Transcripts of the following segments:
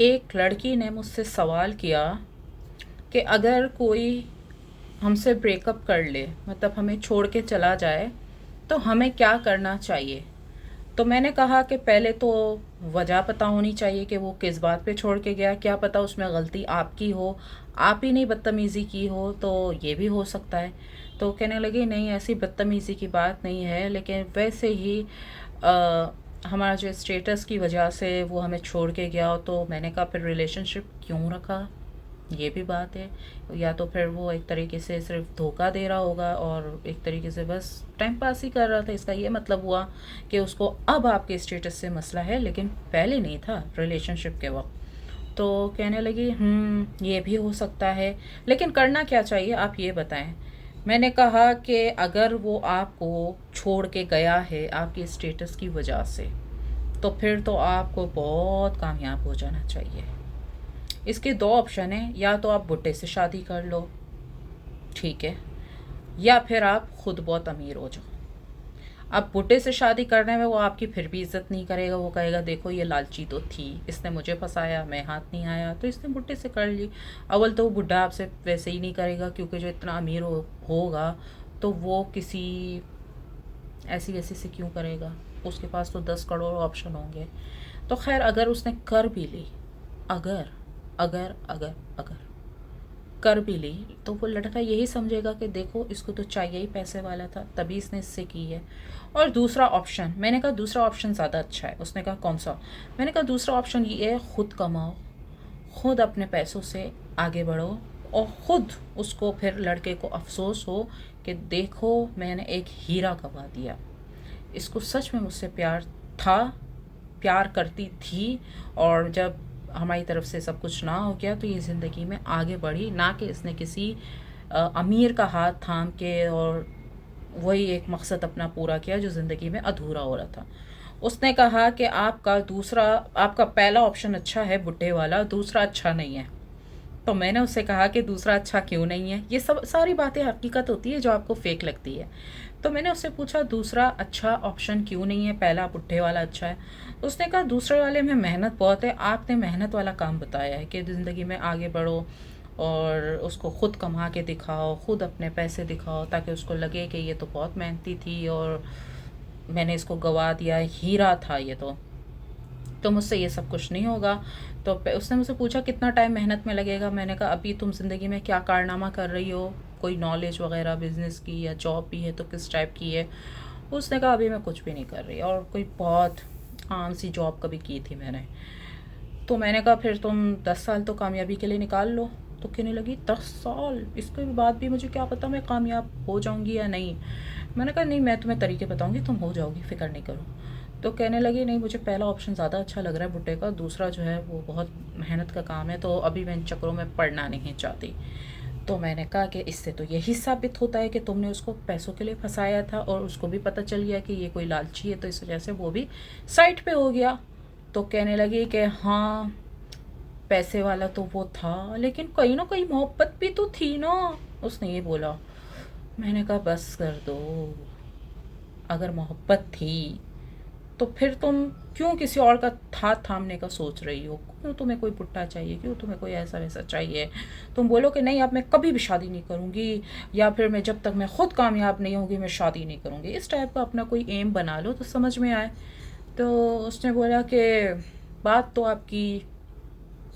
एक लड़की ने मुझसे सवाल किया कि अगर कोई हमसे ब्रेकअप कर ले, मतलब हमें छोड़ के चला जाए, तो हमें क्या करना चाहिए। तो मैंने कहा कि पहले तो वजह पता होनी चाहिए कि वो किस बात पे छोड़ के गया। क्या पता उसमें गलती आपकी हो, आप ही नहीं बदतमीज़ी की हो, तो ये भी हो सकता है। तो कहने लगी नहीं, ऐसी बदतमीज़ी की बात नहीं है, लेकिन वैसे ही हमारा जो स्टेटस की वजह से वो हमें छोड़ के गया। तो मैंने कहा फिर रिलेशनशिप क्यों रखा, ये भी बात है। या तो फिर वो एक तरीके से सिर्फ धोखा दे रहा होगा और एक तरीके से बस टाइम पास ही कर रहा था। इसका ये मतलब हुआ कि उसको अब आपके स्टेटस से मसला है, लेकिन पहले नहीं था रिलेशनशिप के वक्त। तो कहने लगी ये भी हो सकता है, लेकिन करना क्या चाहिए आप ये बताएं। मैंने कहा कि अगर वो आपको छोड़ के गया है आपके स्टेटस की वजह से, तो फिर तो आपको बहुत कामयाब हो जाना चाहिए। इसके दो ऑप्शन हैं, या तो आप बुड्ढे से शादी कर लो, ठीक है, या फिर आप खुद बहुत अमीर हो जाओ। अब बुड्ढे से शादी करने में वो आपकी फिर भी इज्जत नहीं करेगा, वो कहेगा देखो ये लालची तो थी, इसने मुझे फंसाया, मैं हाथ नहीं आया, तो इसने बुड्ढे से कर ली। अव्वल तो वो बुड्ढा आपसे वैसे ही नहीं करेगा, क्योंकि जो इतना अमीर होगा तो वो किसी ऐसी वैसी से क्यों करेगा, उसके पास तो 10 करोड़ ऑप्शन होंगे। तो खैर अगर उसने कर भी ली, अगर अगर अगर अगर कर भी ली, तो वो लड़का यही समझेगा कि देखो इसको तो चाहिए ही पैसे वाला था, तभी इसने इससे की है। और दूसरा ऑप्शन, मैंने कहा दूसरा ऑप्शन ज़्यादा अच्छा है। उसने कहा कौन सा। मैंने कहा दूसरा ऑप्शन ये है, खुद कमाओ, खुद अपने पैसों से आगे बढ़ो, और ख़ुद उसको फिर लड़के को अफसोस हो कि देखो मैंने एक हीरा गवा दिया, इसको सच में मुझसे प्यार था, प्यार करती थी, और जब हमारी तरफ से सब कुछ ना हो गया तो ये ज़िंदगी में आगे बढ़ी, ना कि इसने किसी अमीर का हाथ थाम के और वही एक मकसद अपना पूरा किया जो ज़िंदगी में अधूरा हो रहा था। उसने कहा कि आपका पहला ऑप्शन अच्छा है बुढ़े वाला, दूसरा अच्छा नहीं है। तो मैंने उससे कहा कि दूसरा अच्छा क्यों नहीं है। ये सब सारी बातें हकीकत होती है जो आपको फेक लगती है। तो मैंने उससे पूछा दूसरा अच्छा ऑप्शन क्यों नहीं है, पहला बुढ़े वाला अच्छा है। उसने कहा दूसरे वाले में मेहनत बहुत है, आपने मेहनत वाला काम बताया है कि ज़िंदगी में आगे बढ़ो और उसको खुद कमा के दिखाओ, खुद अपने पैसे दिखाओ, ताकि उसको लगे कि ये तो बहुत मेहनती थी और मैंने इसको गवा दिया, हीरा था ये तो मुझसे ये सब कुछ नहीं होगा। तो उसने मुझसे पूछा कितना टाइम मेहनत में लगेगा। मैंने कहा अभी तुम ज़िंदगी में क्या कारनामा कर रही हो, कोई नॉलेज वगैरह बिज़नेस की या जॉब भी है तो किस टाइप की है। उसने कहा अभी मैं कुछ भी नहीं कर रही, और कोई बहुत आम सी जॉब कभी की थी मैंने। तो मैंने कहा फिर तुम 10 साल तो कामयाबी के लिए निकाल लो। तो कहने लगी 10 साल, इसके बाद भी मुझे क्या पता मैं कामयाब हो जाऊंगी या नहीं। मैंने कहा नहीं, मैं तुम्हें तरीके बताऊंगी, तुम हो जाओगी, फिक्र नहीं करो। तो कहने लगी नहीं, मुझे पहला ऑप्शन ज़्यादा अच्छा लग रहा है बुड्ढे का, दूसरा जो है वो बहुत मेहनत का काम है, तो अभी मैं इन चक्करों में पड़ना नहीं चाहती। तो मैंने कहा कि इससे तो यही साबित होता है कि तुमने उसको पैसों के लिए फंसाया था, और उसको भी पता चल गया कि ये कोई लालची है, तो इस वजह से वो भी साइड पे हो गया। तो कहने लगी कि हाँ, पैसे वाला तो वो था, लेकिन कहीं ना कहीं मोहब्बत भी तो थी ना, उसने ये बोला। मैंने कहा बस कर दो, अगर मोहब्बत थी तो फिर तुम क्यों किसी और का हाथ थामने का सोच रही हो। क्यों तुम्हें कोई पुट्टा चाहिए, क्यों तुम्हें कोई ऐसा वैसा चाहिए। तुम बोलो कि नहीं अब मैं कभी भी शादी नहीं करूँगी, या फिर मैं जब तक मैं खुद कामयाब नहीं होंगी मैं शादी नहीं करूँगी। इस टाइप का अपना कोई एम बना लो तो समझ में आए। तो उसने बोला कि बात तो आपकी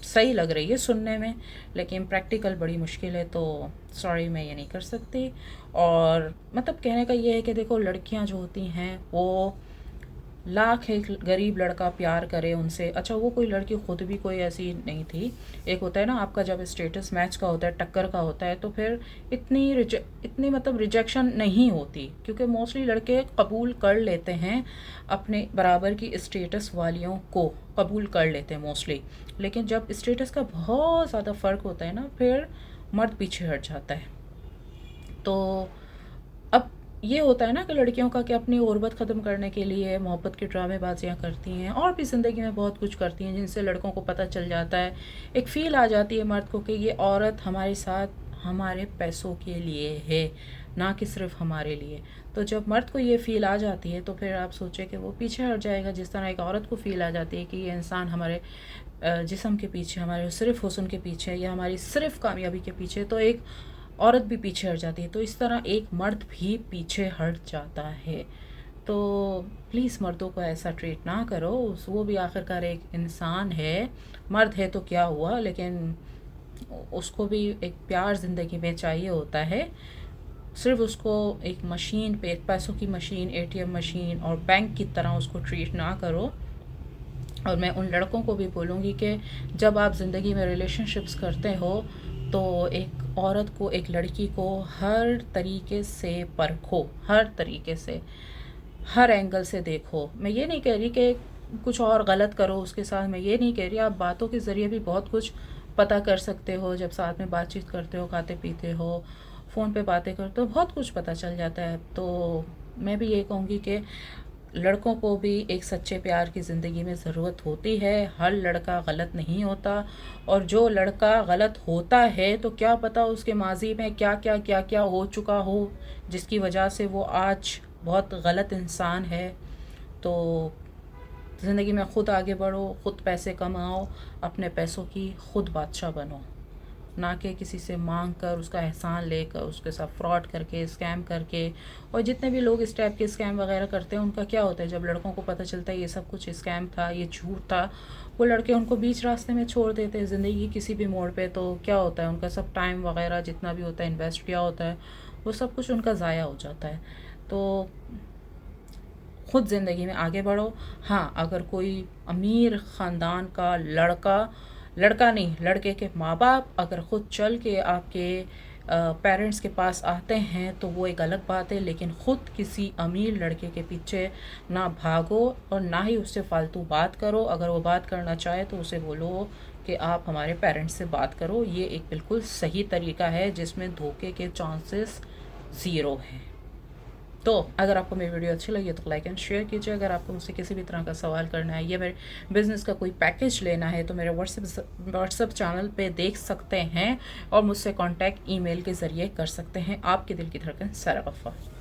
सही लग रही है सुनने में, लेकिन प्रैक्टिकल बड़ी मुश्किल है, तो सॉरी मैं ये नहीं कर सकती। और मतलब कहने का ये है कि देखो लड़कियां जो होती हैं वो लाख एक गरीब लड़का प्यार करे उनसे, अच्छा वो कोई लड़की खुद भी कोई ऐसी नहीं थी। एक होता है ना आपका जब स्टेटस मैच का होता है, टक्कर का होता है, तो फिर इतनी मतलब रिजेक्शन नहीं होती, क्योंकि मोस्टली लड़के कबूल कर लेते हैं, अपने बराबर की स्टेटस वालियों को कबूल कर लेते हैं मोस्टली। लेकिन जब स्टेटस का बहुत ज़्यादा फ़र्क होता है ना, फिर मर्द पीछे हट जाता है। तो अब ये होता है ना कि लड़कियों का कि अपनी गुर्बत ख़त्म करने के लिए मोहब्बत की ड्रामेबाजियाँ करती हैं, और भी ज़िंदगी में बहुत कुछ करती हैं, जिनसे लड़कों को पता चल जाता है, एक फ़ील आ जाती है मर्द को कि ये औरत हमारे साथ हमारे पैसों के लिए है, ना कि सिर्फ हमारे लिए। तो जब मर्द को ये फ़ील आ जाती है तो फिर आप सोचें कि वो पीछे हट जाएगा, जिस तरह एक औरत को फ़ील आ जाती है कि ये इंसान हमारे जिस्म के पीछे, हमारे सिर्फ हुस्न के पीछे या हमारी सिर्फ कामयाबी के पीछे, तो एक औरत भी पीछे हट जाती है, तो इस तरह एक मर्द भी पीछे हट जाता है। तो प्लीज़ मर्दों को ऐसा ट्रीट ना करो, वो भी आखिरकार एक इंसान है, मर्द है तो क्या हुआ, लेकिन उसको भी एक प्यार ज़िंदगी में चाहिए होता है। सिर्फ उसको एक मशीन पे, एक पैसों की मशीन, एटीएम मशीन और बैंक की तरह उसको ट्रीट ना करो। और मैं उन लड़कों को भी बोलूँगी कि जब आप ज़िंदगी में रिलेशनशिप्स करते हो तो एक औरत को, एक लड़की को हर तरीके से परखो, हर तरीके से, हर एंगल से देखो। मैं ये नहीं कह रही कि कुछ और गलत करो उसके साथ, मैं ये नहीं कह रही, आप बातों के ज़रिए भी बहुत कुछ पता कर सकते हो। जब साथ में बातचीत करते हो, खाते पीते हो, फ़ोन पे बातें करते हो, बहुत कुछ पता चल जाता है। तो मैं भी ये कहूँगी कि लड़कों को भी एक सच्चे प्यार की ज़िंदगी में ज़रूरत होती है। हर लड़का गलत नहीं होता, और जो लड़का गलत होता है तो क्या पता उसके माजी में क्या क्या हो चुका हो जिसकी वजह से वो आज बहुत गलत इंसान है। तो ज़िंदगी में ख़ुद आगे बढ़ो, ख़ुद पैसे कमाओ, अपने पैसों की ख़ुद बादशाह बनो, ना कि किसी से मांग कर, उसका एहसान लेकर, उसके साथ फ्रॉड करके, स्कैम करके। और जितने भी लोग इस टाइप के स्कैम वगैरह करते हैं, उनका क्या होता है, जब लड़कों को पता चलता है ये सब कुछ स्कैम था, ये झूठ था, वो लड़के उनको बीच रास्ते में छोड़ देते हैं ज़िंदगी किसी भी मोड़ पे। तो क्या होता है, उनका सब टाइम वगैरह जितना भी होता है, इन्वेस्ट किया होता है, वो सब कुछ उनका ज़ाया हो जाता है। तो ख़ुद ज़िंदगी में आगे बढ़ो। हाँ, अगर कोई अमीर ख़ानदान का लड़का नहीं, लड़के के माँ बाप अगर ख़ुद चल के आपके पेरेंट्स के पास आते हैं तो वो एक अलग बात है, लेकिन ख़ुद किसी अमीर लड़के के पीछे ना भागो और ना ही उससे फ़ालतू बात करो। अगर वो बात करना चाहे तो उसे बोलो कि आप हमारे पेरेंट्स से बात करो। ये एक बिल्कुल सही तरीका है जिसमें धोखे के चांसेस ज़ीरो हैं। तो अगर आपको मेरी वीडियो अच्छी लगी तो लाइक एंड शेयर कीजिए। अगर आपको मुझसे किसी भी तरह का सवाल करना है या मेरे बिज़नेस का कोई पैकेज लेना है तो मेरे व्हाट्सएप चैनल पे देख सकते हैं, और मुझसे कांटेक्ट ईमेल के ज़रिए कर सकते हैं। आपके दिल की धड़कन सारा गफ्फार।